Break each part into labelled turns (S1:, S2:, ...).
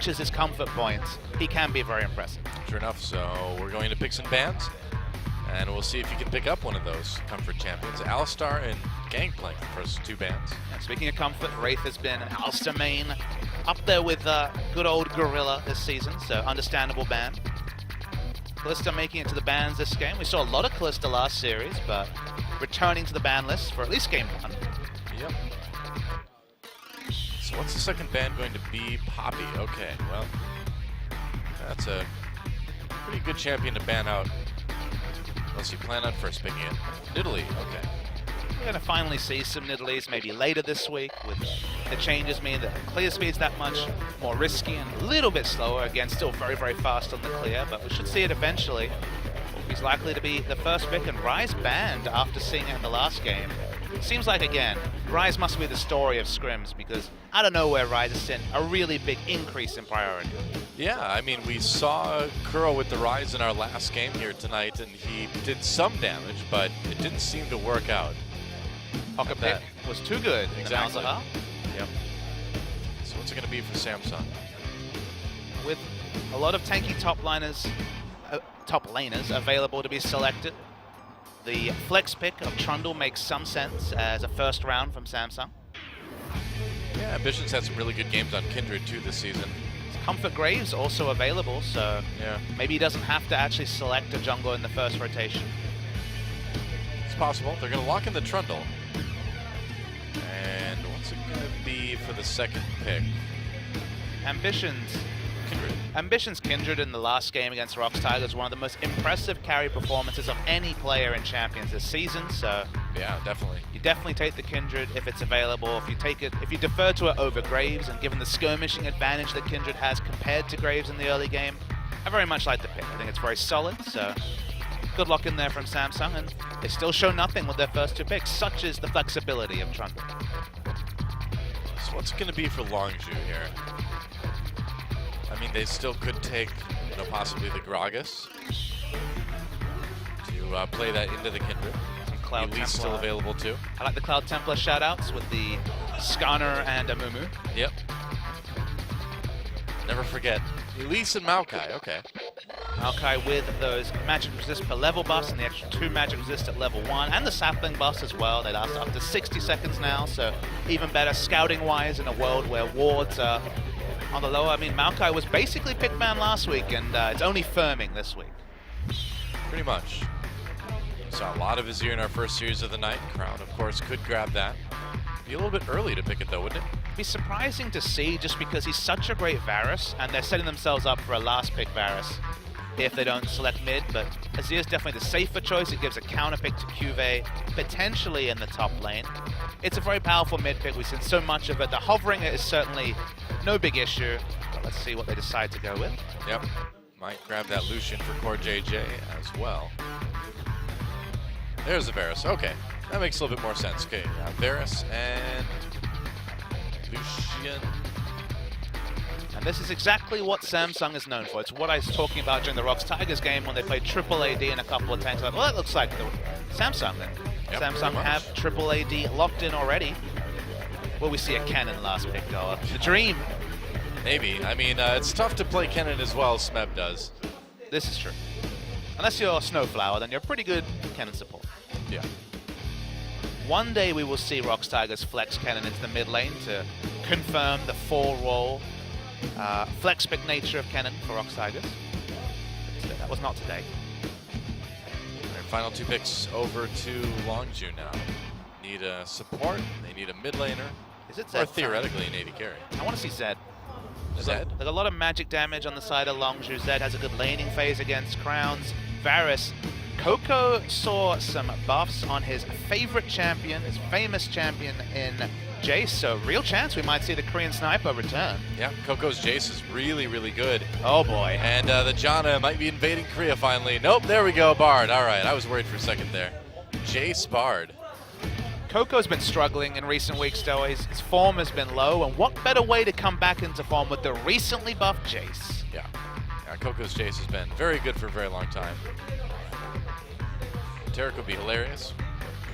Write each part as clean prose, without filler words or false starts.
S1: reaches his comfort points, he can be very impressive.
S2: Sure enough, so we're going to pick some bans, and we'll see if you can pick up one of those comfort champions. Alistar and Gangplank, the first two bans.
S1: And speaking of comfort, Wraith has been an Alistar main, up there with good old Gorilla this season, so understandable ban. Kalista making it to the bans this game. We saw a lot of Kalista last series, but returning to the ban list for at least game 1.
S2: Yep. So what's the second ban going to be? Poppy. Okay, well, that's a pretty good champion to ban out. Unless you plan on first picking it. Nidalee, okay.
S1: We're going to finally see some Nidalees maybe later this week, with the changes mean that clear speed's that much more risky and a little bit slower. Again, still very, very fast on the clear, but we should see it eventually. He's likely to be the first pick, and Ryze banned after seeing it in the last game. Seems like, again, Ryze must be the story of scrims, because out of nowhere, Ryze has seen a really big increase in priority.
S2: Yeah, I mean, we saw Kuro with the Ryze in our last game here tonight, and he did some damage, but it didn't seem to work out.
S1: Pocket pick was too good.
S2: Exactly. Yep. So what's it going to be for Samsung?
S1: With a lot of tanky top laners available to be selected, the flex pick of Trundle makes some sense as a first round from Samsung.
S2: Yeah, Ambition's had some really good games on Kindred too this season.
S1: Comfort Graves also available, so
S2: yeah,
S1: maybe he doesn't have to actually select a jungle in the first rotation.
S2: It's possible. They're going to lock in the Trundle. And what's it going to be for the second pick?
S1: Ambition's Kindred in the last game against Rox Tigers, one of the most impressive carry performances of any player in Champions this season, so
S2: yeah, definitely.
S1: You definitely take the Kindred if it's available. If you defer to it over Graves, and given the skirmishing advantage that Kindred has compared to Graves in the early game, I very much like the pick. I think it's very solid, so good luck in there from Samsung, and they still show nothing with their first two picks, such as the flexibility of Trundle.
S2: So what's it going to be for Longzhu here? I mean, they still could take, possibly the Gragas to play that into the Kindred.
S1: Cloud
S2: Elise
S1: Templar
S2: still available too.
S1: I like the Cloud Templar shoutouts with the Skarner and Amumu.
S2: Yep. Never forget. Elise and Maokai, okay.
S1: Maokai with those magic resist per level buffs and the extra 2 magic resist at level 1, and the sapling buffs as well. They last up to 60 seconds now, so even better scouting wise in a world where wards are on the lower. I mean, Maokai was basically pick man last week, and it's only firming this week.
S2: Pretty much. Saw a lot of Azir in our first series of the night. Crown, of course, could grab that. Be a little bit early to pick it though, wouldn't it?
S1: Be surprising to see, just because he's such a great Varus, and they're setting themselves up for a last pick Varus if they don't select mid, but Azir's definitely the safer choice. It gives a counter pick to Cuvée, potentially in the top lane. It's a very powerful mid pick. We've seen so much of it. The hovering is certainly no big issue, but let's see what they decide to go with.
S2: Yep, might grab that Lucian for Core JJ as well. There's the Varus, okay. That makes a little bit more sense. Okay, Varus and Lucian.
S1: And this is exactly what Samsung is known for. It's what I was talking about during the Rox Tigers game when they played triple AD and a couple of tanks. Like, well, that looks like the Samsung then.
S2: Yep,
S1: Samsung have triple AD locked in already. Will we see a Cannon last pick go? The dream.
S2: Maybe. I mean, it's tough to play Cannon as well as Smeb does.
S1: This is true. Unless you're Snowflower, then you're pretty good Cannon support.
S2: Yeah.
S1: One day we will see Rox Tigers flex Cannon into the mid lane to confirm the 4-role flex pick nature of Cannon for Rox Tigers. That was not today.
S2: Their final two picks over to Longzhu now. Need a support, they need a mid laner,
S1: Is it
S2: or
S1: Zed
S2: theoretically an AD carry.
S1: I want to see Zed.
S2: Zed?
S1: There's a lot of magic damage on the side of Longzhu. Zed has a good laning phase against Crowns. Varus. Coco saw some buffs on his favorite champion, his famous champion in Jace, so real chance we might see the Korean Sniper return.
S2: Yeah, Coco's Jace is really, really good.
S1: Oh boy.
S2: And the Janna might be invading Korea finally. Nope, there we go, Bard. All right, I was worried for a second there. Jace Bard.
S1: Coco's been struggling in recent weeks though. His form has been low, and what better way to come back into form with the recently buffed Jace?
S2: Yeah, Coco's Jace has been very good for a very long time. Taric would be hilarious.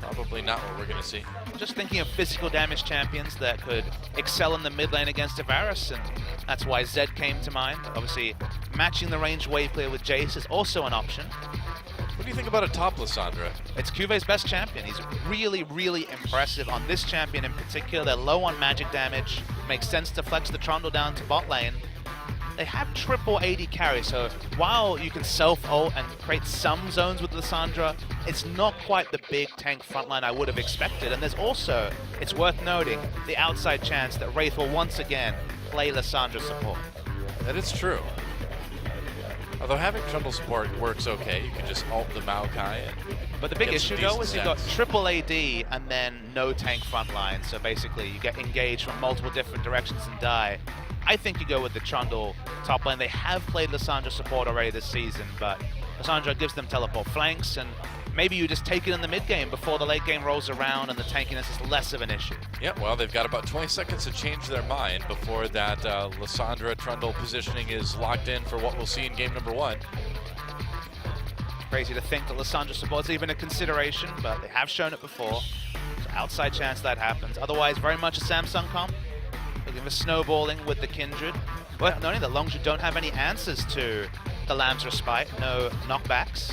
S2: Probably not what we're going to see.
S1: Just thinking of physical damage champions that could excel in the mid lane against a Varus, and That's why Zed came to mind. Obviously, matching the range wave clear with Jace is also an option.
S2: What do you think about a top Lissandra?
S1: It's Cuve's best champion. He's really, really impressive on this champion in particular. They're low on magic damage. Makes sense to flex the Trundle down to bot lane. They have triple AD carry, so while you can self-ult and create some zones with Lissandra, it's not quite the big tank frontline I would have expected. And there's also, it's worth noting, the outside chance that Wraith will once again play Lissandra support.
S2: That is true. Although having Trundle support works okay, you can just ult the Maokai.
S1: But the big issue though is you've got triple AD and then no tank frontline, so basically you get engaged from multiple different directions and die. I think you go with the Trundle top lane. They have played Lissandra support already this season, but Lissandra gives them teleport flanks, and maybe you just take it in the mid game before the late game rolls around and the tankiness is less of an issue.
S2: Yeah, well, they've got about 20 seconds to change their mind before that Lissandra Trundle positioning is locked in for what we'll see in game number 1.
S1: Crazy to think that Lissandra support's even a consideration, but they have shown it before. So outside chance that happens. Otherwise, very much a Samsung comp. Looking for snowballing with the Kindred. But noting that Longzhu don't have any answers to the Lamb's Respite, no knockbacks.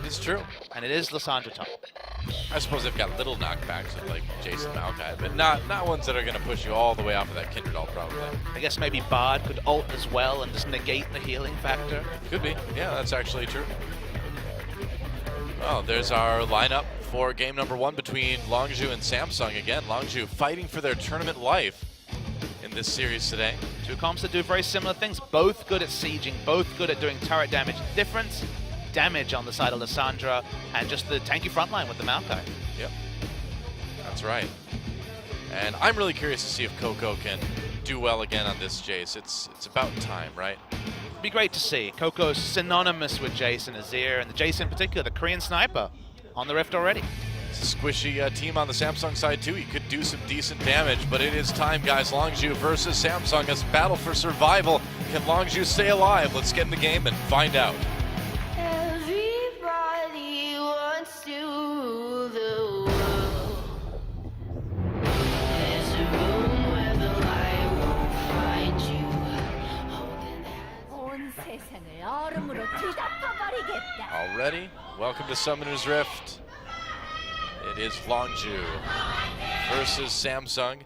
S2: It's true.
S1: And it is Lissandra top.
S2: I suppose they've got little knockbacks with like Jason Maokai, but not ones that are going to push you all the way off of that Kindred ult probably.
S1: I guess maybe Bard could ult as well and just negate the healing factor.
S2: Could be. Yeah, that's actually true. Oh, there's our lineup for game number 1 between Longzhu and Samsung. Again, Longzhu fighting for their tournament life in this series today.
S1: Two comps that do very similar things, both good at sieging, both good at doing turret damage. Difference, damage on the side of Lissandra and just the tanky frontline with the Maokai.
S2: Yep, that's right. And I'm really curious to see if Coco can do well again on this Jace. It's about time, right?
S1: Be great to see. Coco's synonymous with Jace and Azir, and the Jace in particular, the Korean sniper, on the Rift already.
S2: It's a squishy team on the Samsung side too. He could do some decent damage, but it is time, guys. Longzhu versus Samsung. It's battle for survival. Can Longzhu stay alive? Let's get in the game and find out.
S3: Everybody wants to rule the world. There's a room where the light won't find you. Holding hands.
S4: 온 세상을 얼음으로 뒤덮어버리겠다.
S2: Already, welcome to Summoner's Rift. It is Longzhu versus Samsung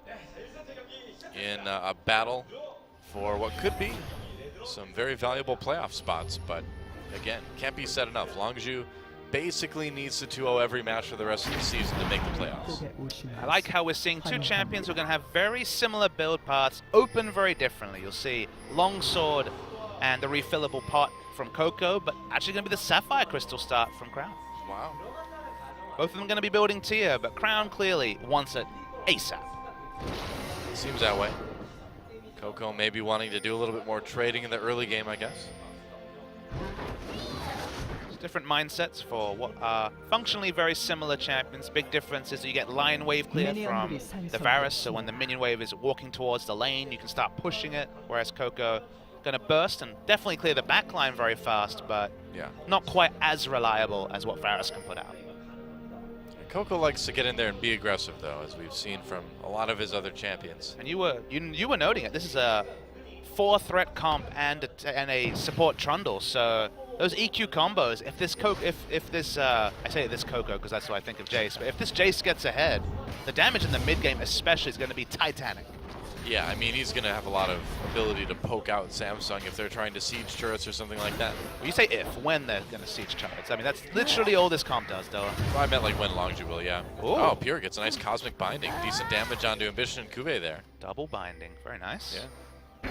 S2: in a battle for what could be some very valuable playoff spots, but again, can't be said enough. Longzhu basically needs to 2-0 every match for the rest of the season to make the playoffs.
S1: I like how we're seeing two champions who are going to have very similar build paths, open very differently. You'll see Longsword and the refillable pot from Coco, but actually going to be the Sapphire Crystal start from Crown.
S2: Wow.
S1: Both of them going to be building tier, but Crown clearly wants it ASAP.
S2: Seems that way. Coco may be wanting to do a little bit more trading in the early game, I guess.
S1: Different mindsets for what are functionally very similar champions. Big difference is you get line wave clear from the Varus, so when the minion wave is walking towards the lane, you can start pushing it, whereas Coco going to burst and definitely clear the back line very fast, but
S2: yeah,
S1: not quite as reliable as what Varus can put out.
S2: Coco likes to get in there and be aggressive, though, as we've seen from a lot of his other champions.
S1: And you were noting it. This is a 4-threat comp and a support Trundle, so those EQ combos. If this I say this Coco because that's what I think of Jace, but if this Jace gets ahead, the damage in the mid game especially is going to be titanic.
S2: Yeah, I mean, he's going to have a lot of ability to poke out Samsung if they're trying to siege turrets or something like that.
S1: Well, you say when they're going to siege turrets. I mean, that's literally all this comp does, though.
S2: Well, I meant like when Longzhu will, yeah.
S1: Ooh.
S2: Oh, Pure gets a nice Cosmic Binding. Decent damage onto Ambition and Cuvée there.
S1: Double binding. Very nice.
S2: Yeah.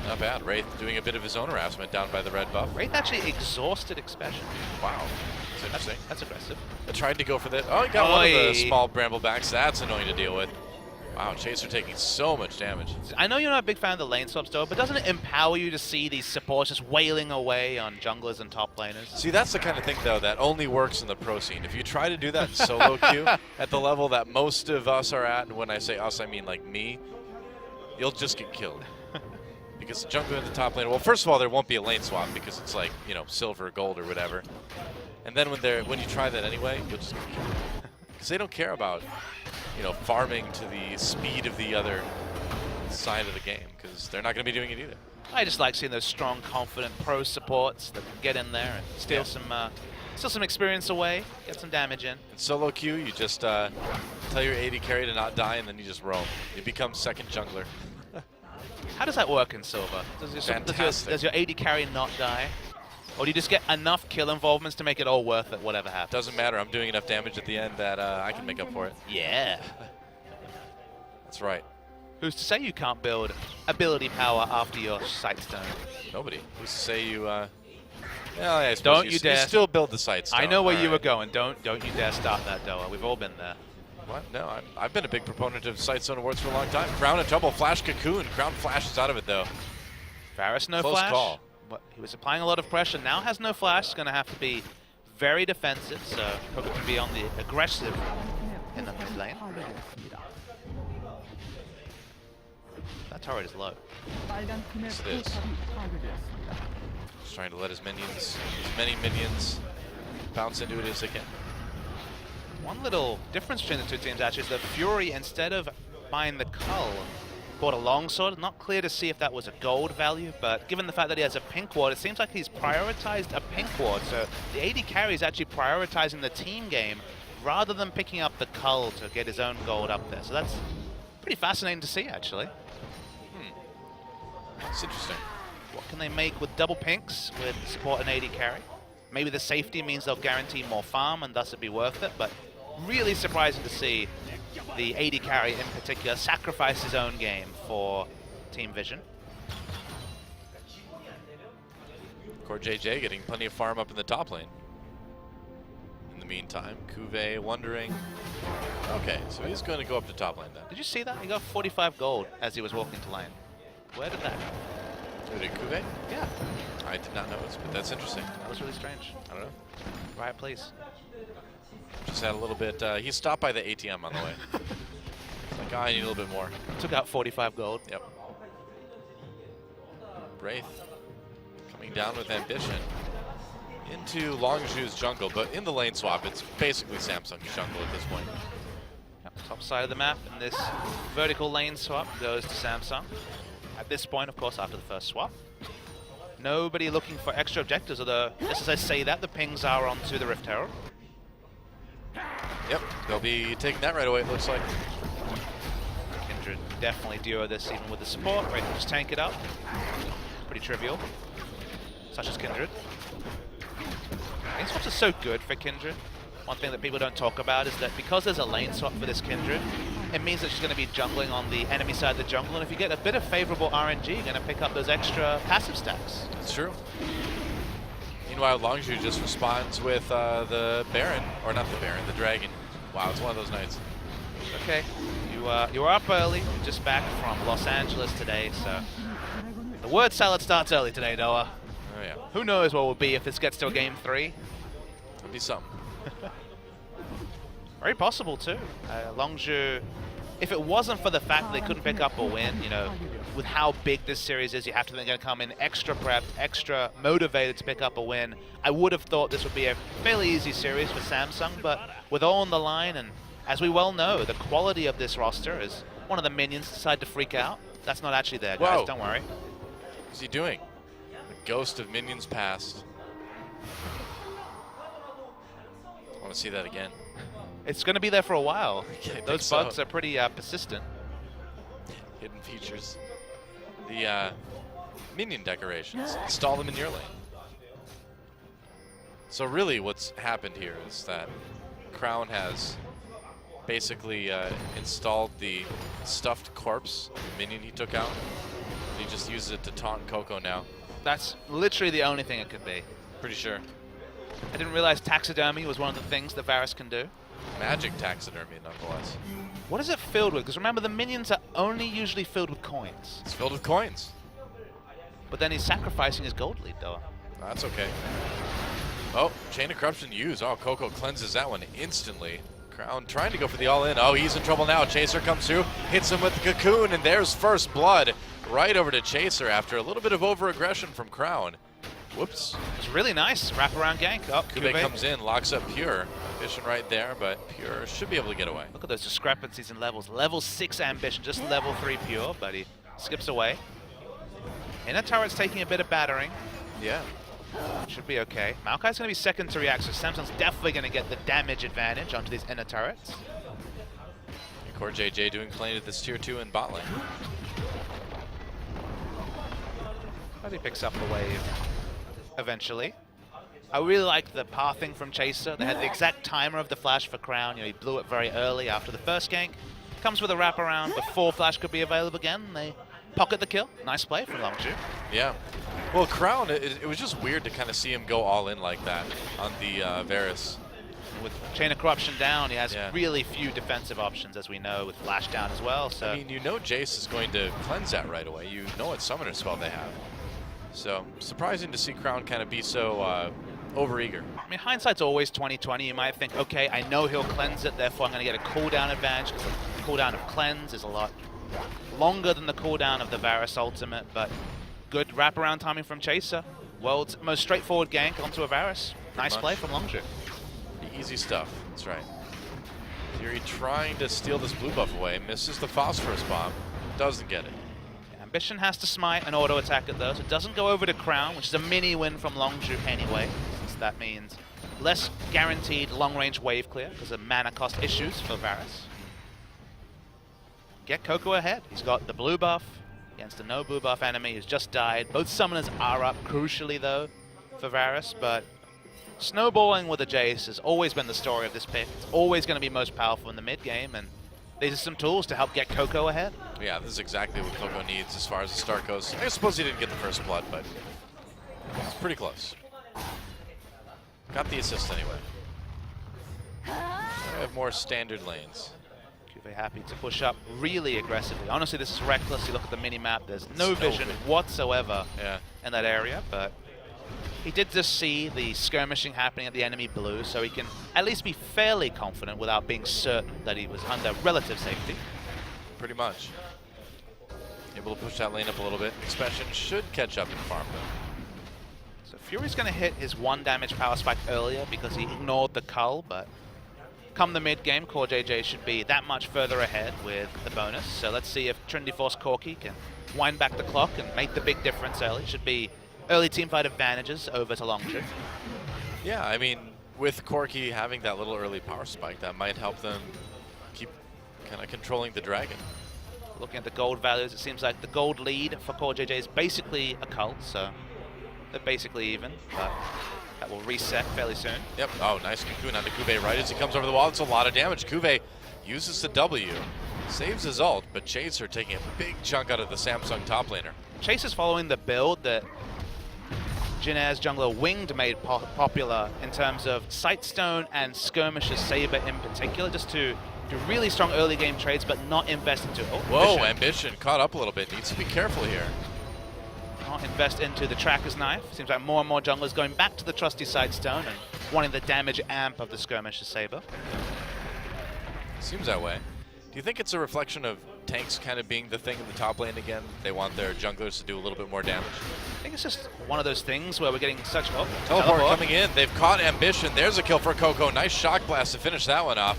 S2: Not bad. Wraith doing a bit of his own harassment down by the red buff.
S1: Wraith actually exhausted Expression.
S2: Wow. That's interesting.
S1: That's aggressive.
S2: I tried to go for that. Oh, he got one of the small Bramblebacks. That's annoying to deal with. Wow, Chaser taking so much damage.
S1: I know you're not a big fan of the lane swaps, though, but doesn't it empower you to see these supports just wailing away on junglers and top laners?
S2: See, that's the kind of thing, though, that only works in the pro scene. If you try to do that in solo queue at the level that most of us are at, and when I say us, I mean like me, you'll just get killed. Because the jungler in the top lane, well, first of all, there won't be a lane swap because it's like, you know, silver, gold, or whatever. And then when you try that anyway, you'll just get killed. Because they don't care about, you know, farming to the speed of the other side of the game because they're not going to be doing it either.
S1: I just like seeing those strong, confident pro supports that can get in there and steal some experience away, get some damage in.
S2: In solo queue, you just tell your AD carry to not die, and then you just roam. You become second jungler.
S1: How does that work in Silver? Does your AD carry not die? Or do you just get enough kill involvements to make it all worth it, whatever happens?
S2: Doesn't matter. I'm doing enough damage at the end that I can make up for it.
S1: Yeah.
S2: That's right.
S1: Who's to say you can't build ability power after your sight stone?
S2: Nobody. Who's to say you... well, I suppose
S1: Don't you dare.
S2: You still build the sight stone.
S1: I know where
S2: All
S1: you
S2: right.
S1: were going. Don't you dare start that, Doa. We've all been there.
S2: What? No, I've been a big proponent of sight stone awards for a long time. Crown in trouble. Flash cocoon. Crown flashes out of it, though.
S1: Varus no
S2: Close
S1: flash.
S2: call.
S1: But he was applying a lot of pressure. Now has no flash. He's going to have to be very defensive. So Coco can be on the aggressive in the mid lane. That turret is low.
S2: Yes, it is. Just trying to let as many minions bounce into it as they can.
S1: One little difference between the two teams actually is that Fury, instead of buying the Cull, bought a longsword. Not clear to see if that was a gold value, but given the fact that he has a pink ward, it seems like he's prioritized a pink ward. So the AD carry is actually prioritizing the team game rather than picking up the Cull to get his own gold up there. So that's pretty fascinating to see, actually.
S2: It's interesting.
S1: What can they make with double pinks with support and AD carry? Maybe the safety means they'll guarantee more farm and thus it'd be worth it, but really surprising to see the AD carry in particular sacrifice his own game for Team Vision.
S2: Core JJ getting plenty of farm up in the top lane. In the meantime, Cuvée wondering. Okay, so he's going to go up to top lane then.
S1: Did you see that? He got 45 gold as he was walking to lane. Where did that go?
S2: Who did Cuvée?
S1: Yeah,
S2: I did not notice, but that's interesting.
S1: that was really strange.
S2: I don't know.
S1: Riot, please.
S2: Just had a little bit. He stopped by the ATM on the way. It's like, oh, I need a little bit more.
S1: Took out 45 gold.
S2: Yep. Wraith coming down with ambition into Longzhu's jungle, but in the lane swap, it's basically Samsung's jungle at this point.
S1: Yep, top side of the map, and this vertical lane swap goes to Samsung. At this point, of course, after the first swap. Nobody looking for extra objectives, although, just as I say that, the pings are onto the Rift Herald.
S2: Yep, they'll be taking that right away, it looks like.
S1: Kindred definitely duo this even with the support. Right, just tank it up. Pretty trivial. Such as Kindred. Lane swaps are so good for Kindred. One thing that people don't talk about is that because there's a lane swap for this Kindred, it means that she's going to be jungling on the enemy side of the jungle, and if you get a bit of favorable RNG, you're going to pick up those extra passive stacks.
S2: That's true. Meanwhile, Longzhu just responds with the Baron, or not the Baron, the Dragon. Wow, it's one of those nights.
S1: Okay, you were up early, just back from Los Angeles today, so the word salad starts early today, Noah.
S2: Oh yeah,
S1: Who knows what will be if this gets to a game 3?
S2: it'll be something.
S1: Very possible too. Longzhu, if it wasn't for the fact that they couldn't pick up a win, you know, with how big this series is, you have to think they're going to come in extra prepped, extra motivated to pick up a win. I would have thought this would be a fairly easy series for Samsung, but with all on the line, and as we well know, the quality of this roster is one of the minions decide to freak out. That's not actually there, guys.
S2: Whoa.
S1: Don't worry.
S2: What's he doing? The ghost of minions past. I want to see that again.
S1: It's going to be there for a while.
S2: think
S1: Those
S2: so.
S1: bugs are pretty persistent.
S2: Hidden features. The minion decorations. Install them in your lane. So really what's happened here is that Crown has basically installed the stuffed corpse minion he took out. He just uses it to taunt Coco now.
S1: That's literally the only thing it could be.
S2: Pretty sure.
S1: I didn't realize taxidermy was one of the things that Varus can do.
S2: Magic taxidermy, nonetheless.
S1: What is it filled with? Because remember, the minions are only usually filled with coins.
S2: It's filled with coins.
S1: But then he's sacrificing his gold lead, though.
S2: That's okay. Oh, Chain of Corruption used. Oh, Coco cleanses that one instantly. Crown trying to go for the all-in. Oh, he's in trouble now. Chaser comes through, hits him with the cocoon, and there's first blood right over to Chaser after a little bit of over-aggression from Crown. Whoops.
S1: It's really nice. Wraparound gank. Oh,
S2: Cuvée
S1: Cuvée.
S2: comes in, locks up Pure. Ambition right there, but Pure should be able to get away.
S1: Look at those discrepancies in levels. Level 6 Ambition, just level 3 Pure, but he skips away. Inner turret's taking a bit of battering.
S2: Yeah.
S1: Should be okay. Maokai's going to be second to react, so Samsung's definitely going to get the damage advantage onto these inner turrets.
S2: Core JJ doing plenty of this tier 2 in bot lane.
S1: But he picks up the wave eventually. I really like the pathing from Chaser. They had the exact timer of the flash for Crown. You know, he blew it very early after the first gank. Comes with a wraparound before flash could be available again. They pocket the kill. Nice play from Longzhu.
S2: Yeah. Well, Crown, it was just weird to kind of see him go all in like that on the Varus.
S1: With Chain of Corruption down, he has really few defensive options, as we know, with flash down as well. So
S2: I mean, you know Jace is going to cleanse that right away. You know what summoner spell they have. So surprising to see Crown kind of be so overeager.
S1: I mean, hindsight's always 20/20. You might think, okay, I know he'll cleanse it, therefore I'm going to get a cooldown advantage, because the cooldown of cleanse is a lot longer than the cooldown of the Varus ultimate, but good wraparound timing from Chaser. World's most straightforward gank onto a Varus. Nice play from Longzhu.
S2: Easy stuff, that's right. Fury trying to steal this blue buff away, misses the phosphorus bomb, doesn't get it.
S1: Ambition has to smite and auto attack it though, so it doesn't go over to Crown, which is a mini win from Longzhu anyway, since that means less guaranteed long range wave clear because of mana cost issues for Varus. Get Coco ahead. He's got the blue buff against a no blue buff enemy who's just died. Both summoners are up crucially though for Varus, but snowballing with a Jace has always been the story of this pick. It's always going to be most powerful in the mid game, and these are some tools to help get Coco ahead.
S2: Yeah, this is exactly what Coco needs as far as the start goes. I suppose he didn't get the first blood, but it's pretty close. Got the assist anyway. I have more standard lanes.
S1: Juve happy to push up really aggressively. Honestly, this is reckless. You look at the mini-map, there's no vision whatsoever in that area, but he did just see the skirmishing happening at the enemy blue, so he can at least be fairly confident without being certain that he was under relative safety.
S2: Pretty much. Able to push that lane up a little bit. Expansion should catch up in farm though.
S1: So Fury's going to hit his 1 damage power spike earlier because he ignored the cull, but come the mid game, Core JJ should be that much further ahead with the bonus. So let's see if Trinity Force Corki can wind back the clock and make the big difference early. Should be early teamfight advantages over to Longzhu.
S2: Yeah, I mean, with Corki having that little early power spike, that might help them keep kind of controlling the dragon.
S1: Looking at the gold values, it seems like the gold lead for Core JJ is basically a cult, so they're basically even, but that will reset fairly soon.
S2: Yep, oh, nice cocoon onto Kuve right as he comes over the wall. It's a lot of damage. Kuve uses the W, saves his ult, but Chaser taking a big chunk out of the Samsung top laner.
S1: Chase is following the build that Jinair's jungler Winged made popular in terms of Sightstone and Skirmisher's Saber in particular, just to do really strong early game trades but not invest into
S2: Whoa, Ambition caught up a little bit. Needs to be careful here.
S1: Not invest into the Tracker's Knife. Seems like more and more junglers going back to the trusty Sightstone and wanting the damage amp of the Skirmisher's Saber.
S2: Seems that way. Do you think it's a reflection of tanks kind of being the thing in the top lane again? They want their junglers to do a little bit more damage?
S1: I think it's just one of those things where we're getting such...
S2: Teleport coming in. They've caught Ambition. There's a kill for Coco. Nice shock blast to finish that one off.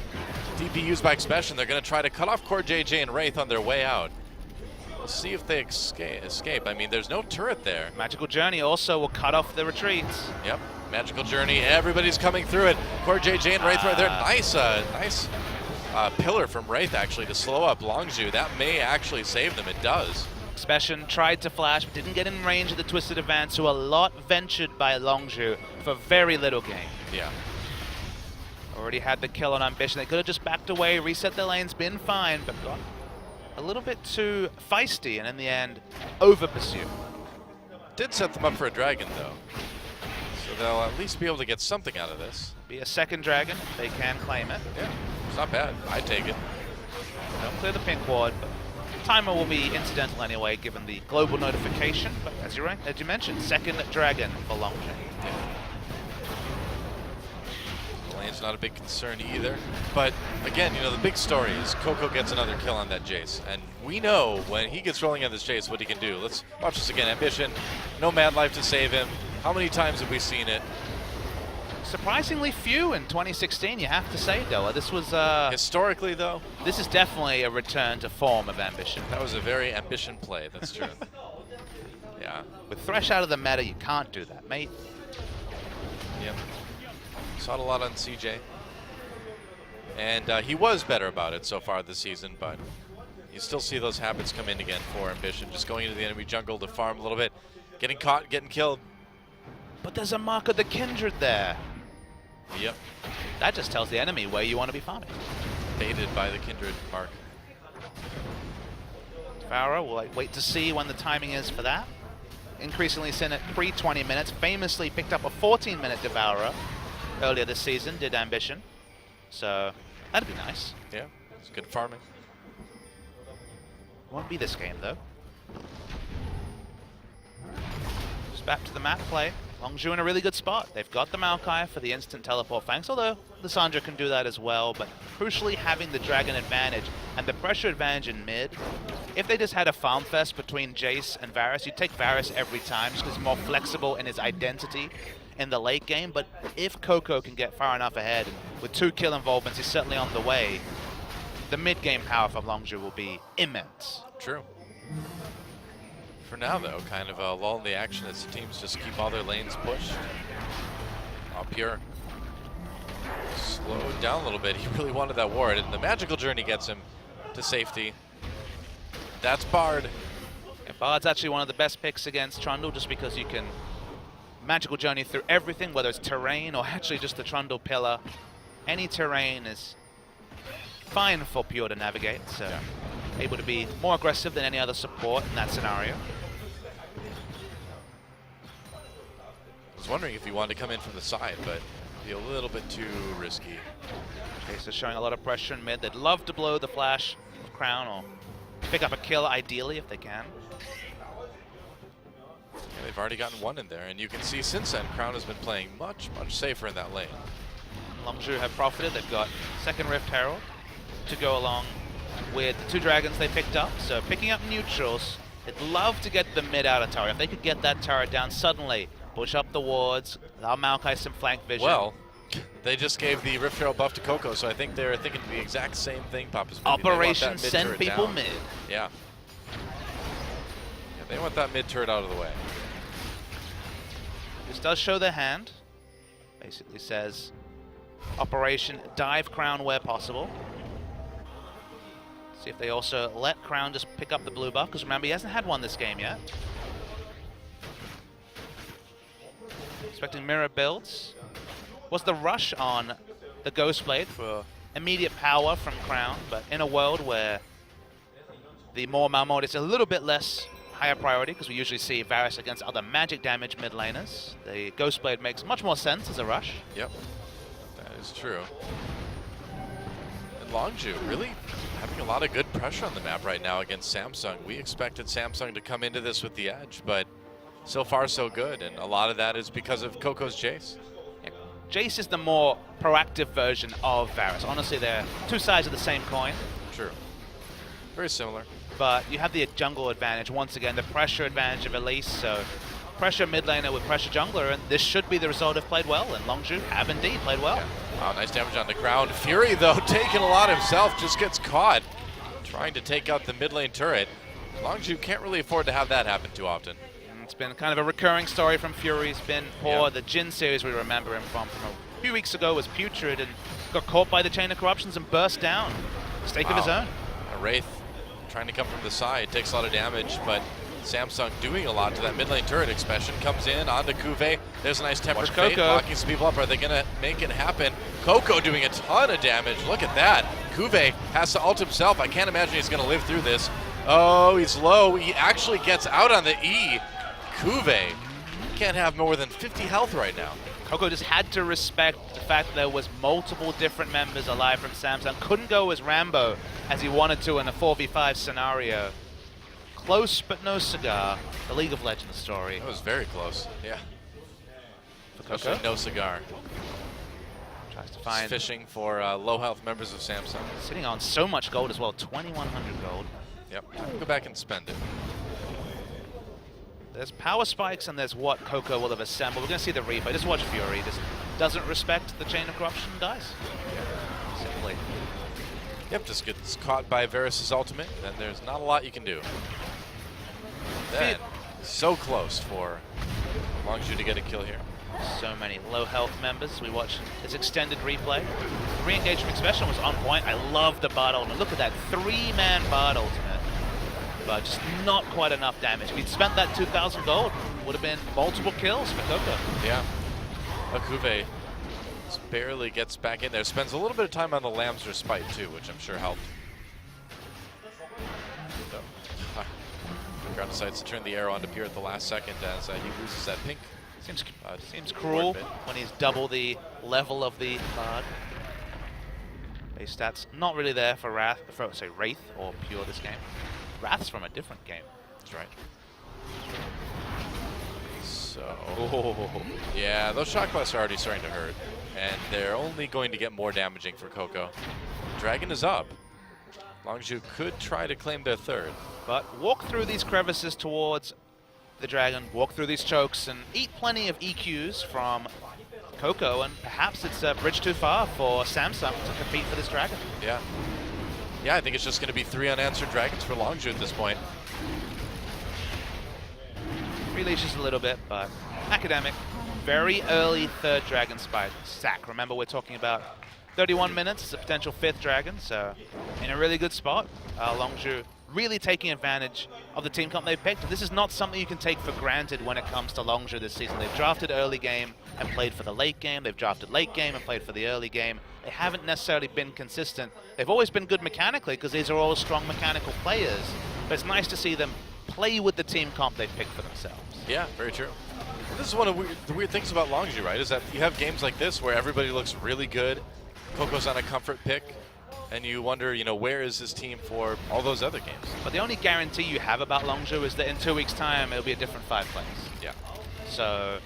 S2: DP used by Expression. They're going to try to cut off Core JJ and Wraith on their way out. We'll see if they escape. I mean, there's no turret there.
S1: Magical Journey also will cut off the retreats.
S2: Yep, Magical Journey. Everybody's coming through it. Core JJ and Wraith right there. Nice pillar from Wraith actually to slow up Longzhu. That may actually save them. It does.
S1: Expression tried to flash, but didn't get in range of the Twisted Advance, so a lot ventured by Longzhu for very little gain.
S2: Yeah.
S1: Already had the kill on Ambition. They could have just backed away, reset their lanes, been fine, but got a little bit too feisty, and in the end, over-pursue.
S2: Did set them up for a dragon, though. So they'll at least be able to get something out of this.
S1: Be a second dragon, if they can claim it.
S2: Yeah, it's not bad. I take it.
S1: Don't clear the pink ward, but timer will be incidental anyway, given the global notification. But as you mentioned, second dragon for Longzhu.
S2: Yeah. Lane's not a big concern either. But again, you know, the big story is Coco gets another kill on that Jace. And we know when he gets rolling on this Jace what he can do. Let's watch this again. Ambition, no Mad Life to save him. How many times have we seen it?
S1: Surprisingly few in 2016, you have to say, Doa. This was
S2: Historically, though,
S1: this is definitely a return to form of ambition.
S2: that was a very ambition play. That's true. Yeah.
S1: With Thresh out of the meta, you can't do that, mate.
S2: Yep. Saw it a lot on CJ. And he was better about it so far this season, but you still see those habits come in again for ambition. Just going into the enemy jungle to farm a little bit, getting caught, getting killed.
S1: But there's a mark of the Kindred there.
S2: Yep.
S1: That just tells the enemy where you want to be farming.
S2: Baited by the Kindred mark.
S1: Farah will wait to see when the timing is for that. Increasingly seen at pre-20 minutes. Famously picked up a 14-minute Devourer earlier this season, did Ambition. So that'd be nice.
S2: Yeah, it's good farming.
S1: Won't be this game though. Just back to the map play. Longzhu in a really good spot. They've got the Maokai for the instant teleport flanks, although the Sandra can do that as well, but crucially having the Dragon advantage and the pressure advantage in mid. If they just had a farm fest between Jace and Varus, you'd take Varus every time just because he's more flexible in his identity in the late game, but if Coco can get far enough ahead, and with 2 kill involvements, he's certainly on the way, the mid-game power from Longzhu will be immense.
S2: True. For now, though, kind of a lull in the action as the teams just keep all their lanes pushed. Pure slowed down a little bit. He really wanted that ward, and the magical journey gets him to safety. That's Bard.
S1: Yeah, Bard's actually one of the best picks against Trundle just because you can magical journey through everything, whether it's terrain or actually just the Trundle pillar. Any terrain is fine for Pure to navigate, so able to be more aggressive than any other support in that scenario.
S2: I was wondering if he wanted to come in from the side, but be a little bit too risky.
S1: Okay, so showing a lot of pressure in mid. They'd love to blow the flash of Crown or pick up a kill ideally if they can.
S2: Yeah, they've already gotten one in there, and you can see since then Crown has been playing much, much safer in that lane.
S1: Longzhu have profited. They've got second Rift Herald to go along with the 2 dragons they picked up. So picking up neutrals, they'd love to get the mid out of turret. If they could get that turret down suddenly, push up the wards, allow Maokai some flank vision.
S2: Well, they just gave the Rift Herald buff to Coco, so I think they're thinking the exact same thing, Papa's.
S1: Operation send people
S2: down.
S1: mid.
S2: Yeah. They want that mid turret out of the way.
S1: This does show their hand. Basically says Operation dive Crown where possible. See if they also let Crown just pick up the blue buff, because remember, he hasn't had one this game yet. Expecting mirror builds. Was the rush on the Ghostblade for immediate power from Crown, but in a world where the more Malmode is a little bit less higher priority, because we usually see Varus against other magic damage mid laners, the Ghostblade makes much more sense as a rush.
S2: Yep, that is true. And Longzhu really having a lot of good pressure on the map right now against Samsung. We expected Samsung to come into this with the edge, but so far so good, and a lot of that is because of Coco's Jace.
S1: Yeah. Jace is the more proactive version of Varus. Honestly, they're 2 sides of the same coin.
S2: True. Very similar.
S1: But you have the jungle advantage, once again, the pressure advantage of Elise, so pressure mid laner with pressure jungler, and this should be the result if played well, and Longzhu have indeed played well.
S2: Yeah. Wow, nice damage on the ground. Fury, though, taking a lot himself, just gets caught trying to take out the mid lane turret. Longzhu can't really afford to have that happen too often.
S1: It's been kind of a recurring story from Fury. He's been poor.
S2: Yeah.
S1: The Jin series we remember him from a few weeks ago was putrid and got caught by the chain of corruptions and burst down. Mistake of his own.
S2: A Wraith trying to come from the side, takes a lot of damage, but Samsung doing a lot to that mid lane turret. Expression comes in onto Cuvée. There's a nice tempered fate, locking some people up. Are they gonna make it happen? Coco doing a ton of damage. Look at that. Cuvée has to ult himself. I can't imagine he's gonna live through this. Oh, he's low. He actually gets out on the E. Cuvée can't have more than 50 health right now.
S1: Coco just had to respect the fact that there was multiple different members alive from Samsung. Couldn't go as Rambo as he wanted to in a 4v5 scenario. Close but no cigar. The League of Legends story.
S2: That was very close. Yeah.
S1: For Coco.
S2: Especially no cigar.
S1: Tries to find.
S2: Fishing for low health members of Samsung.
S1: Sitting on so much gold as well. 2,100 gold.
S2: Yep. Go back and spend it.
S1: There's power spikes and there's what Coco will have assembled. We're going to see the replay. Just watch Fury. Just doesn't respect the chain of corruption dies. Simply.
S2: Yep, just gets caught by Varus' ultimate, and there's not a lot you can do. Then, so close for Longzhu to get a kill here.
S1: So many low health members. We watch this extended replay. The re-engage from Expression was on point. I love the Bard ultimate. Look at that 3-man Bard ultimate. But just not quite enough damage. If he'd spent that 2,000 gold, would have been multiple kills for Coco.
S2: Yeah. Akuve just barely gets back in there. Spends a little bit of time on the Lamb's Respite too, which I'm sure helped. Ground decides to turn the arrow on to Pier at the last second as he loses that pink.
S1: Seems cruel when he's double the level of the Bard. Base stats not really there for Wraith or Pure this game. Wrath's from a different game.
S2: That's right. So, yeah, those shock blasts are already starting to hurt, and they're only going to get more damaging for Coco. Dragon is up. Longzhu could try to claim their third.
S1: But walk through these crevices towards the Dragon, walk through these chokes, and eat plenty of EQs from Coco, and perhaps it's a bridge too far for Samsung to compete for this Dragon.
S2: Yeah. Yeah, I think it's just going to be 3 unanswered Dragons for Longzhu at this point.
S1: Releashes a little bit, but Academic, very early 3rd Dragon spike sack. Remember, we're talking about 31 minutes, it's a potential 5th Dragon, so in a really good spot. Longzhu really taking advantage of the team comp they picked. And this is not something you can take for granted when it comes to Longzhu this season. They've drafted early game and played for the late game. They've drafted late game and played for the early game. They haven't necessarily been consistent. They've always been good mechanically because these are all strong mechanical players. But it's nice to see them play with the team comp they've picked for themselves.
S2: Yeah, very true. This is one of the weird things about Longzhu, right? Is that you have games like this where everybody looks really good. Coco's on a comfort pick. And you wonder, you know, where is this team for all those other games?
S1: But the only guarantee you have about Longzhu is that in 2 weeks' time, it'll be a different 5 players.
S2: Yeah.
S1: So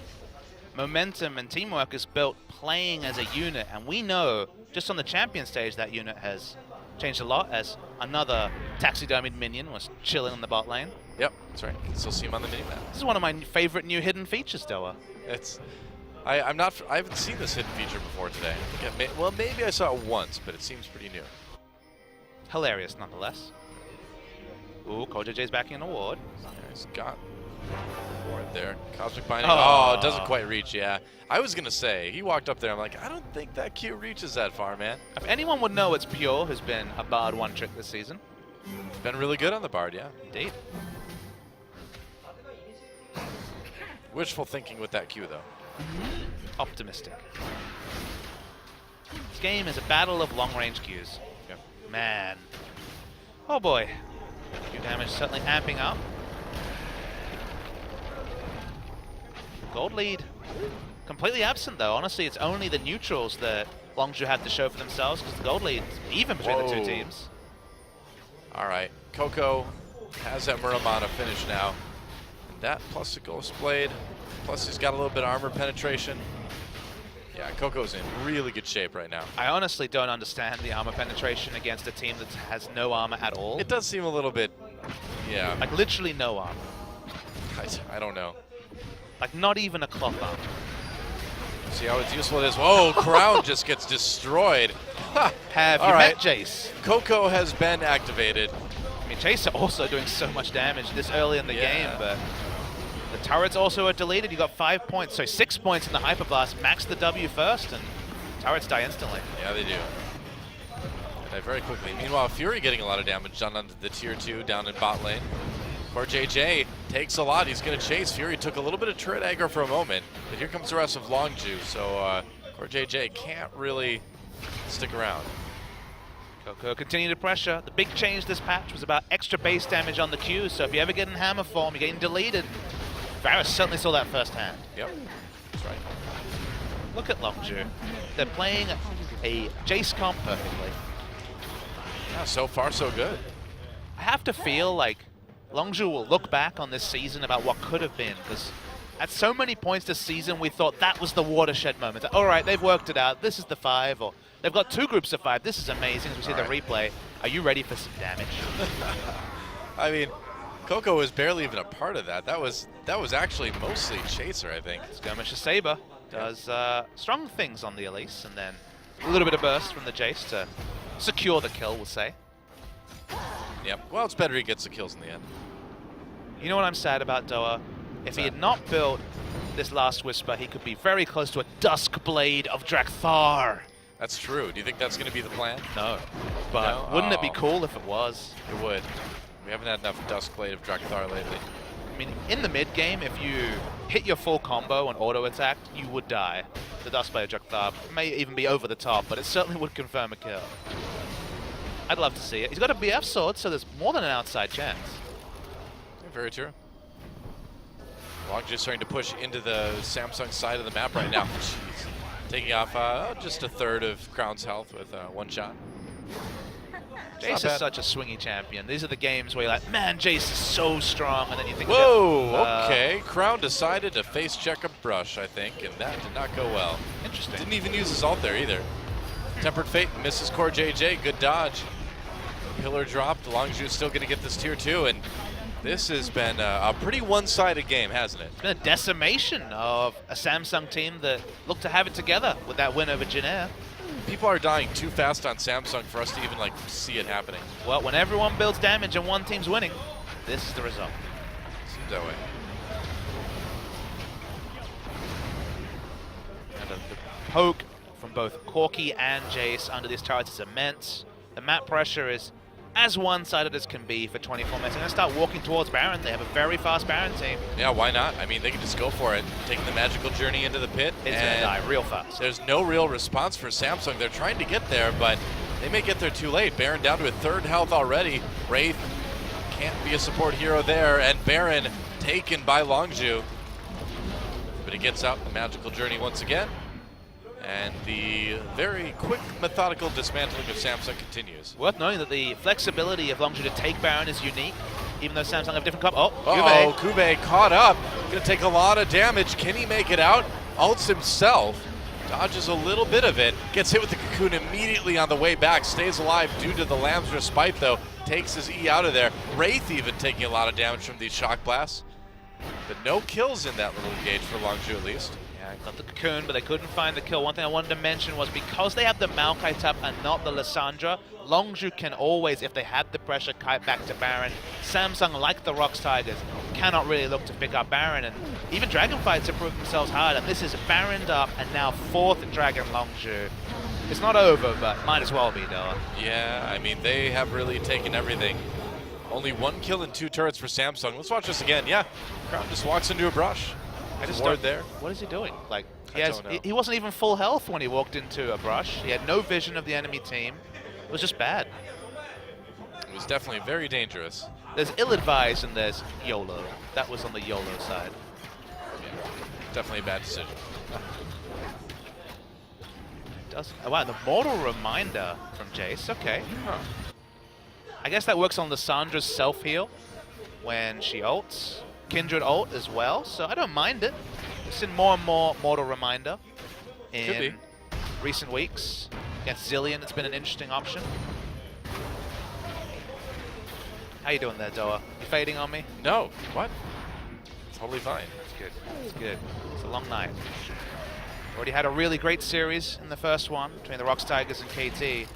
S1: momentum and teamwork is built playing as a unit. And we know, just on the champion stage, that unit has changed a lot as another taxidermied minion was chilling on the bot lane.
S2: Yep, that's right. You can still see him on the minimap.
S1: This is one of my favorite new hidden features, Doa.
S2: It's... I haven't seen this hidden feature before today. I think well, maybe I saw it once, but it seems pretty new.
S1: Hilarious, nonetheless. Ooh, CoreJJ's backing an award.
S2: Yeah, he's got award there. Cosmic Binding. Oh, it doesn't quite reach, yeah. I was going to say, he walked up there, I'm like, I don't think that Q reaches that far, man.
S1: If anyone would know, it's Pure, who's been a Bard one-trick this season.
S2: Been really good on the Bard, yeah.
S1: Indeed.
S2: Wishful thinking with that Q, though.
S1: Optimistic. This game is a battle of long-range Qs.
S2: Yep.
S1: Man. Oh boy. Q damage certainly amping up. Gold lead completely absent though. Honestly, it's only the neutrals that Longzhu had to show for themselves because the gold lead is even between the two teams.
S2: All right. Coco has that Muramana finish now. And that plus the Ghost Blade. Plus he's got a little bit of armor penetration. Yeah, Coco's in really good shape right now.
S1: I honestly don't understand the armor penetration against a team that has no armor at all.
S2: It does seem a little bit, yeah.
S1: Like literally no armor.
S2: I don't know.
S1: Like not even a cloth armor.
S2: See how it's useful it is. Whoa, Crown just gets destroyed.
S1: Have you met Jace?
S2: Coco has been activated.
S1: I mean, Jace are also doing so much damage this early in the game, but the turrets also are deleted. You got 5 points, so 6 points in the Hyper Blast. Max the W first, and turrets die instantly.
S2: Yeah, they do. Die very quickly. Meanwhile, Fury getting a lot of damage done on the tier 2 down in bot lane. CoreJJ takes a lot. He's going to chase. Fury took a little bit of turret aggro for a moment, but here comes the rest of Longzhu, so CoreJJ can't really stick around.
S1: Coco continue to pressure. The big change this patch was about extra base damage on the Q, so if you ever get in hammer form, you're getting deleted. Varus certainly saw that firsthand.
S2: Yep, that's right.
S1: Look at Longzhu. They're playing a Jace comp perfectly.
S2: Yeah, so far so good.
S1: I have to feel like Longzhu will look back on this season about what could have been, because at so many points this season we thought that was the watershed moment. All right, they've worked it out. This is the 5, or they've got 2 groups of 5. This is amazing as we see the replay. Are you ready for some damage?
S2: I mean, Coco was barely even a part of that. That was actually mostly Chaser, I think.
S1: Skirmish of Saber. Does strong things on the Elise, and then a little bit of burst from the Jace to secure the kill, we'll say.
S2: Yep. Well, it's better he gets the kills in the end.
S1: You know what I'm sad about, Doa? If he had not built this last Whisper, he could be very close to a Dusk Blade of Drakthar.
S2: That's true. Do you think that's going to be the plan?
S1: No. But
S2: No?
S1: wouldn't it be
S2: Oh.
S1: cool if it was?
S2: It would. We haven't had enough Dusk Blade of Drakthar lately.
S1: I mean, in the mid game, if you hit your full combo and auto attack, you would die. The Dusk Blade of Drakthar may even be over the top, but it certainly would confirm a kill. I'd love to see it. He's got a BF sword, so there's more than an outside chance.
S2: Yeah, very true. Longzhu starting to push into the Samsung side of the map right now. Jeez. Taking off just a third of Crown's health with one shot.
S1: Jace is such a swingy champion. These are the games where you're like, man, Jace is so strong, and then you think,
S2: whoa, okay. Crown decided to face check a brush, I think, and that did not go well.
S1: Interesting.
S2: Didn't even use his ult there either. Tempered Fate misses Core JJ, good dodge. Pillar dropped, Longzhu still going to get this tier 2, and this has been a pretty one-sided game, hasn't it?
S1: It's been a decimation of a Samsung team that looked to have it together with that win over Jin.
S2: People are dying too fast on Samsung for us to even like see it happening.
S1: Well, when everyone builds damage and one team's winning, this is the result.
S2: Seems that way.
S1: And the poke from both Corki and Jace under these turrets is immense. The map pressure is as one-sided as can be for 24 minutes. They're going to start walking towards Baron. They have a very fast Baron team.
S2: Yeah, why not? I mean, they can just go for it. Taking the magical journey into the pit.
S1: It's going to die real fast.
S2: There's no real response for Samsung. They're trying to get there, but they may get there too late. Baron down to a third health already. Wraith can't be a support hero there, and Baron taken by Longzhu. But he gets out the magical journey once again. And the very quick, methodical dismantling of Samsung continues.
S1: Worth knowing that the flexibility of Longzhu to take Baron is unique, even though Samsung have different comp. Oh,
S2: Uh-oh, Kube caught up. Gonna take a lot of damage. Can he make it out? Ults himself. Dodges a little bit of it. Gets hit with the cocoon immediately on the way back. Stays alive due to the Lamb's respite, though. Takes his E out of there. Wraith even taking a lot of damage from these shock blasts. But no kills in that little engage for Longzhu, at least.
S1: Got the cocoon, but they couldn't find the kill. One thing I wanted to mention was because they have the Maokai tap and not the Lissandra, Longzhu can always, if they had the pressure, kite back to Baron. Samsung, like the Rocks Tigers, cannot really look to pick up Baron, and even Dragonfights have proved themselves hard, and this is Baroned up, and now 4th Dragon Longzhu. It's not over, but might as well be, though.
S2: Yeah, I mean, they have really taken everything. Only 1 kill and 2 turrets for Samsung. Let's watch this again. Yeah, Crown just walks into a brush.
S1: I just
S2: Ward
S1: don't,
S2: there.
S1: What is he doing? Like,
S2: don't know.
S1: he wasn't even full health when he walked into a brush. He had no vision of the enemy team. It was just bad.
S2: It was definitely very dangerous.
S1: There's ill-advised and there's YOLO. That was on the YOLO side.
S2: Yeah, definitely a bad decision.
S1: Oh, wow, the Mortal Reminder from Jace. Okay. Huh. I guess that works on Lissandra's self-heal when she ults. Kindred ult as well, so I don't mind it. We've seen more and more Mortal Reminder in recent weeks. Against Zillion, it's been an interesting option. How you doing there, Doa? You fading on me?
S2: No, what? Totally fine.
S1: It's good. It's good. It's a long night. Already had a really great series in the first one between the Rocks Tigers and KT.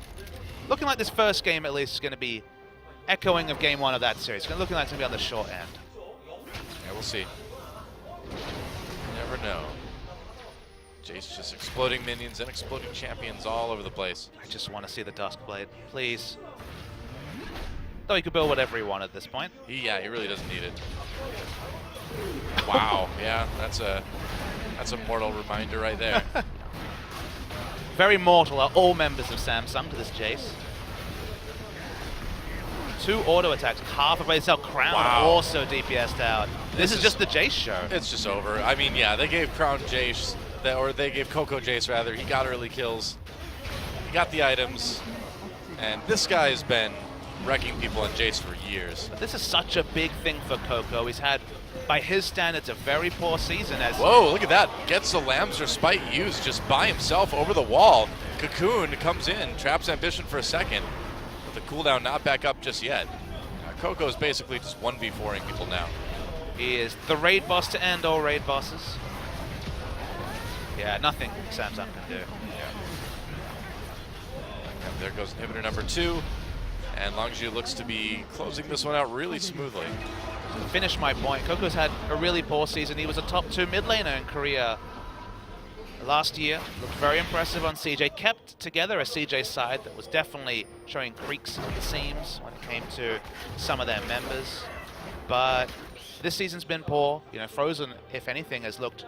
S1: Looking like this first game at least is going to be echoing of game 1 of that series. It's looking like it's going to be on the short end.
S2: Yeah, we'll see. Never know. Jace just exploding minions and exploding champions all over the place.
S1: I just want to see the Dusk Blade, please. Though he could build whatever he wanted at this point.
S2: He really doesn't need it. Wow, yeah, that's a mortal reminder right there.
S1: Very mortal are all members of Samsung to this Jace. 2 auto attacks, half of itself. Crown also DPS'd out. This is just the Jace show.
S2: It's just over. I mean, yeah, they gave Crown Jace, or they gave Coco Jace rather. He got early kills. He got the items. And this guy has been wrecking people on Jace for years.
S1: But this is such a big thing for Coco. He's had, by his standards, a very poor season. As
S2: whoa, look at that. Gets the Lamb's Respite used just by himself over the wall. Cocoon comes in, traps Ambition for a second. But the cooldown not back up just yet. Coco is basically just 1v4ing people now.
S1: He is the raid boss to end all raid bosses. Yeah, nothing Samsung can do.
S2: And there goes inhibitor number 2. And Longzhu looks to be closing this one out really smoothly.
S1: To finish my point, Coco's had a really poor season. He was a top 2 mid laner in Korea last year. Looked very impressive on CJ. Kept together a CJ side that was definitely showing creaks at the seams when it came to some of their members. But this season's been poor. You know, Frozen, if anything, has looked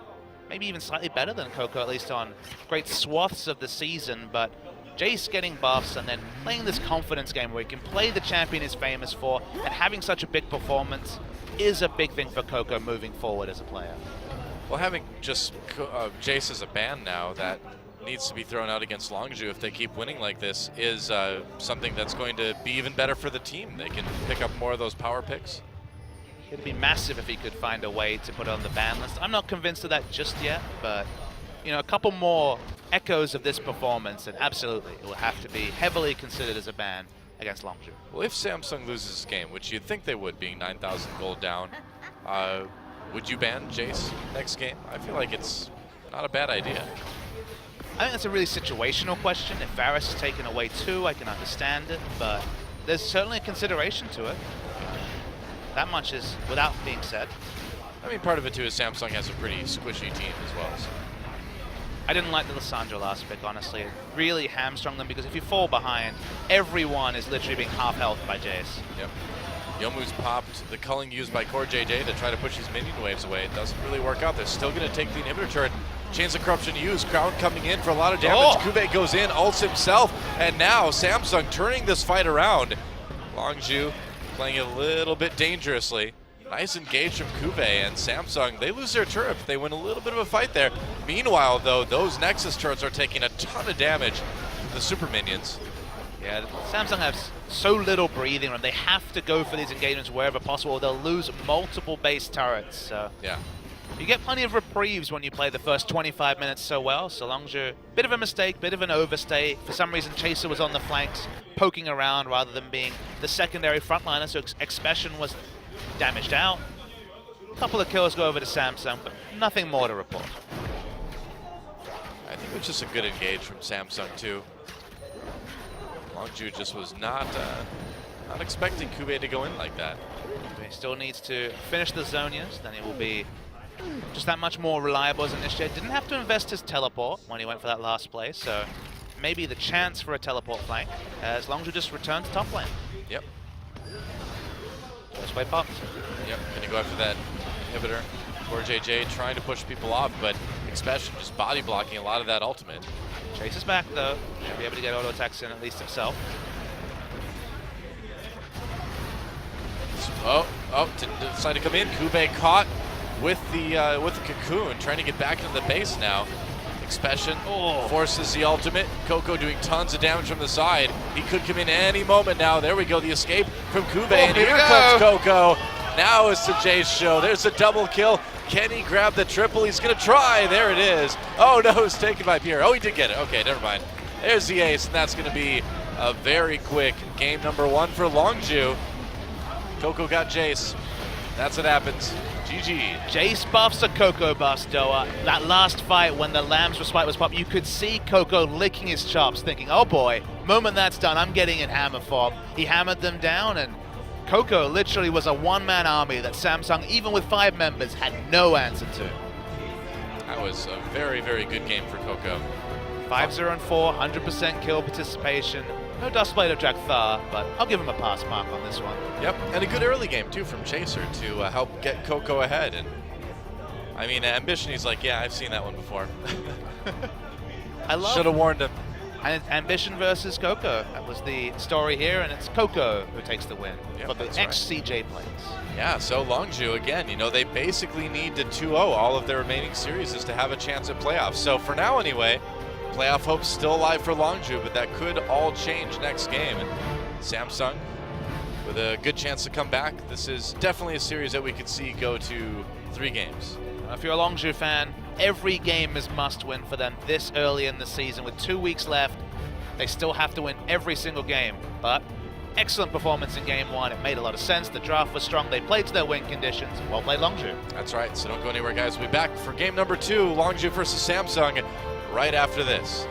S1: maybe even slightly better than Coco, at least on great swaths of the season. But Jace getting buffs and then playing this confidence game where he can play the champion he's famous for, and having such a big performance is a big thing for Coco moving forward as a player.
S2: Well, having just Jace as a ban now that needs to be thrown out against Longzhu if they keep winning like this is something that's going to be even better for the team. They can pick up more of those power picks.
S1: It'd be massive if he could find a way to put it on the ban list. I'm not convinced of that just yet, but you know, a couple more echoes of this performance, and absolutely it will have to be heavily considered as a ban against Longzhu.
S2: Well, if Samsung loses this game, which you'd think they would, being 9,000 gold down, would you ban Jace next game? I feel like it's not a bad idea.
S1: I think that's a really situational question. If Varus is taken away too, I can understand it, but there's certainly a consideration to it. That much is without being said.
S2: I mean, part of it too is Samsung has a pretty squishy team as well. So.
S1: I didn't like the Lissandra last pick, honestly. It really hamstrung them because if you fall behind, everyone is literally being half health by Jace.
S2: Yep. Yomu's popped the culling used by Core JJ to try to push his minion waves away. It doesn't really work out. They're still going to take the inhibitor turret. Chains of Corruption used. Crowd coming in for a lot of damage. Kube goes in, ults himself, and now Samsung turning this fight around. Longzhu playing it a little bit dangerously. Nice engage from Kube, and Samsung, they lose their turret. They win a little bit of a fight there. Meanwhile, though, those Nexus turrets are taking a ton of damage from the super minions.
S1: Yeah, Samsung has so little breathing room. They have to go for these engagements wherever possible, or they'll lose multiple base turrets. So
S2: yeah,
S1: you get plenty of reprieves when you play the first 25 minutes so well. So Longzhu, bit of a mistake, bit of an overstay. For some reason, Chaser was on the flanks, poking around rather than being the secondary frontliner, so Expression was damaged out. A couple of kills go over to Samsung, but nothing more to report.
S2: I think it was just a good engage from Samsung too. Longzhu just was not expecting Kube to go in like that.
S1: He still needs to finish the Zonias, then he will be just that much more reliable as an initiator. Didn't have to invest his teleport when he went for that last play, so maybe the chance for a teleport flank as Longzhu just returns top lane.
S2: Yep.
S1: First way popped.
S2: Yep, gonna go after that inhibitor. Core JJ trying to push people off, but Expression just body blocking a lot of that ultimate.
S1: Chase is back though. Should be able to get auto attacks in at least himself.
S2: Decide to come in. Kube caught with the cocoon, trying to get back into the base now. Expression forces the ultimate. Coco doing tons of damage from the side. He could come in any moment now. There we go, the escape from Kube, and here comes Coco. Now it's the Jace show. There's a double kill. Can he grab the triple? He's gonna try. There it is. Oh no, it's taken by Pierre. Oh, he did get it. Okay, never mind. There's the ace, and that's gonna be a very quick game number 1 for Longzhu. Coco got Jace. That's what happens. GG.
S1: Jace buffs a Coco buffs, Doa. That last fight when the Lamb's Respite was popped, you could see Coco licking his chops, thinking, oh boy, moment that's done, I'm getting in hammer form. He hammered them down, and Coco literally was a one-man army that Samsung, even with 5 members, had no answer to.
S2: That was a very, very good game for Coco.
S1: 5-0-4, 100% kill participation. No Dustblade of Jakthar, but I'll give him a pass mark on this one.
S2: Yep, and a good early game too from Chaser to help get Coco ahead. And I mean, Ambition, he's like, yeah, I've seen that one before.
S1: I love.
S2: Should have warned him.
S1: And it's Ambition versus Coco. That was the story here, and it's Coco who takes the win for the ex-CJ players.
S2: Yeah, so Longzhu, again, you know, they basically need to 2-0 all of their remaining series to have a chance at playoffs. So for now anyway, playoff hope's still alive for Longzhu, but that could all change next game. And Samsung with a good chance to come back. This is definitely a series that we could see go to 3 games.
S1: If you're a Longzhu fan, every game is must-win for them this early in the season. With 2 weeks left, they still have to win every single game. But excellent performance in game one. It made a lot of sense. The draft was strong. They played to their win conditions. Well played, Longzhu.
S2: That's right, so don't go anywhere, guys. We'll be back for game number 2, Longzhu versus Samsung, right after this.